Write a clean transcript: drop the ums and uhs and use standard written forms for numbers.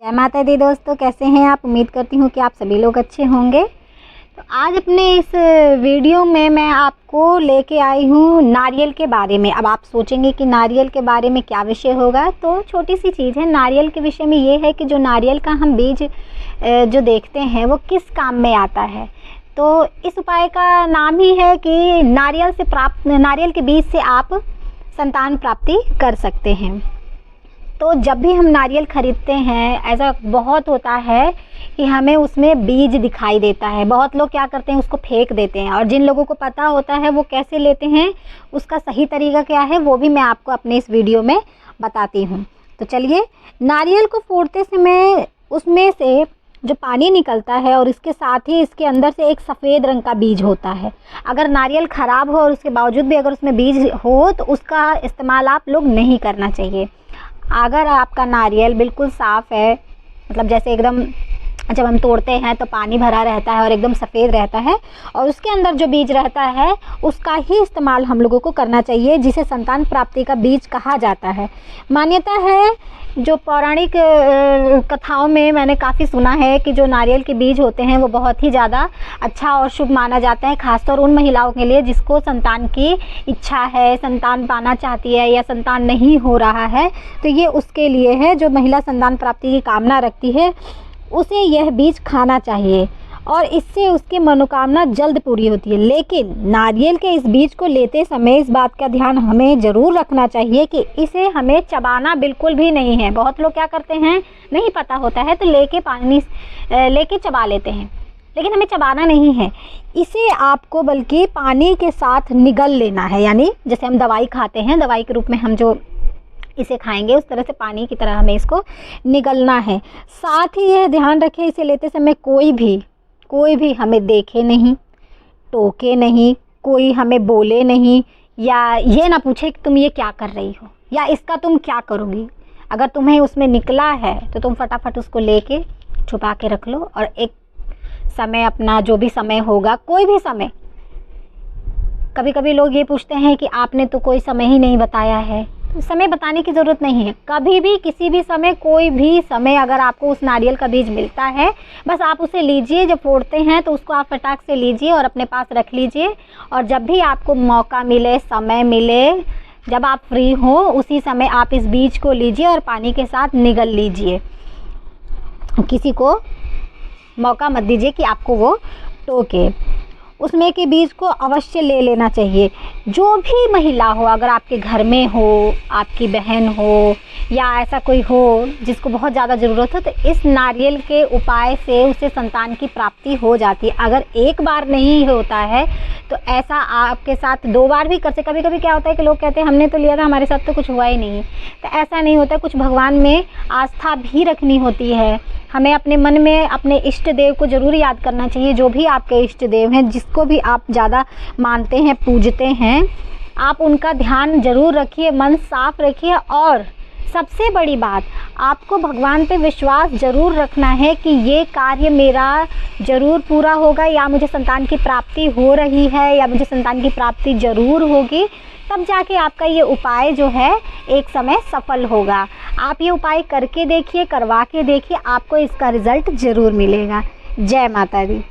जय माता दी दोस्तों, कैसे हैं आप। उम्मीद करती हूँ कि आप सभी लोग अच्छे होंगे। तो आज अपने इस वीडियो में मैं आपको लेके आई हूँ नारियल के बारे में। अब आप सोचेंगे कि नारियल के बारे में क्या विषय होगा, तो छोटी सी चीज़ है। नारियल के विषय में ये है कि जो नारियल का हम बीज जो देखते हैं वो किस काम में आता है। तो इस उपाय का नाम ही है कि नारियल के बीज से आप संतान प्राप्ति कर सकते हैं। तो जब भी हम नारियल ख़रीदते हैं, ऐसा बहुत होता है कि हमें उसमें बीज दिखाई देता है। बहुत लोग क्या करते हैं, उसको फेंक देते हैं, और जिन लोगों को पता होता है वो कैसे लेते हैं, उसका सही तरीका क्या है, वो भी मैं आपको अपने इस वीडियो में बताती हूँ। तो चलिए, नारियल को फोड़ते समय उसमें से जो पानी निकलता है और इसके साथ ही इसके अंदर से एक सफ़ेद रंग का बीज होता है। अगर नारियल ख़राब हो और उसके बावजूद भी अगर उसमें बीज हो तो उसका इस्तेमाल आप लोग नहीं करना चाहिए। अगर आपका नारियल बिल्कुल साफ़ है, मतलब जैसे एकदम जब हम तोड़ते हैं तो पानी भरा रहता है और एकदम सफ़ेद रहता है, और उसके अंदर जो बीज रहता है उसका ही इस्तेमाल हम लोगों को करना चाहिए, जिसे संतान प्राप्ति का बीज कहा जाता है। मान्यता है, जो पौराणिक कथाओं में मैंने काफ़ी सुना है कि जो नारियल के बीज होते हैं वो बहुत ही ज़्यादा अच्छा और शुभ माना जाता है, खासतौर उन महिलाओं के लिए जिसको संतान की इच्छा है, संतान पाना चाहती है या संतान नहीं हो रहा है। तो ये उसके लिए है, जो महिला संतान प्राप्ति की कामना रखती है उसे यह बीज खाना चाहिए, और इससे उसकी मनोकामना जल्द पूरी होती है। लेकिन नारियल के इस बीज को लेते समय इस बात का ध्यान हमें ज़रूर रखना चाहिए कि इसे हमें चबाना बिल्कुल भी नहीं है। बहुत लोग क्या करते हैं, नहीं पता होता है तो लेके चबा लेते हैं, लेकिन हमें चबाना नहीं है। इसे आपको बल्कि पानी के साथ निगल लेना है, यानी जैसे हम दवाई खाते हैं, दवाई के रूप में हम जो इसे खाएंगे उस तरह से पानी की तरह हमें इसको निगलना है। साथ ही यह ध्यान रखें, इसे लेते समय कोई भी हमें देखे नहीं, टोके नहीं, कोई हमें बोले नहीं, या ये ना पूछे कि तुम ये क्या कर रही हो या इसका तुम क्या करोगी। अगर तुम्हें उसमें निकला है तो तुम फटाफट उसको लेके छुपा के रख लो, और एक समय अपना जो भी समय होगा, कोई भी समय। कभी कभी लोग ये पूछते हैं कि आपने तो कोई समय ही नहीं बताया है। समय बताने की ज़रूरत नहीं है। कभी भी, किसी भी समय, कोई भी समय अगर आपको उस नारियल का बीज मिलता है, बस आप उसे लीजिए। जब फोड़ते हैं तो उसको आप फटाक से लीजिए और अपने पास रख लीजिए, और जब भी आपको मौका मिले, समय मिले, जब आप फ्री हो, उसी समय आप इस बीज को लीजिए और पानी के साथ निगल लीजिए। किसी को मौका मत दीजिए कि आपको वो टोके। उसमें के बीज को अवश्य ले लेना चाहिए। जो भी महिला हो, अगर आपके घर में हो, आपकी बहन हो, या ऐसा कोई हो जिसको बहुत ज़्यादा ज़रूरत हो, तो इस नारियल के उपाय से उसे संतान की प्राप्ति हो जाती है। अगर एक बार नहीं होता है तो ऐसा आपके साथ 2 बार भी कर सकते। कभी कभी क्या होता है कि लोग कहते हैं हमने तो लिया था, हमारे साथ तो कुछ हुआ ही नहीं। तो ऐसा नहीं होता। कुछ भगवान में आस्था भी रखनी होती है। हमें अपने मन में अपने इष्ट देव को ज़रूर याद करना चाहिए। जो भी आपके इष्ट देव हैं, जिसको भी आप ज़्यादा मानते हैं, पूजते हैं, आप उनका ध्यान ज़रूर रखिए, मन साफ रखिए। और सबसे बड़ी बात, आपको भगवान पे विश्वास ज़रूर रखना है कि ये कार्य मेरा ज़रूर पूरा होगा, या मुझे संतान की प्राप्ति हो रही है, या मुझे संतान की प्राप्ति ज़रूर होगी। तब जाके आपका ये उपाय जो है एक समय सफल होगा। आप ये उपाय करके देखिए, करवा के देखिए, आपको इसका रिज़ल्ट ज़रूर मिलेगा। जय माता दी।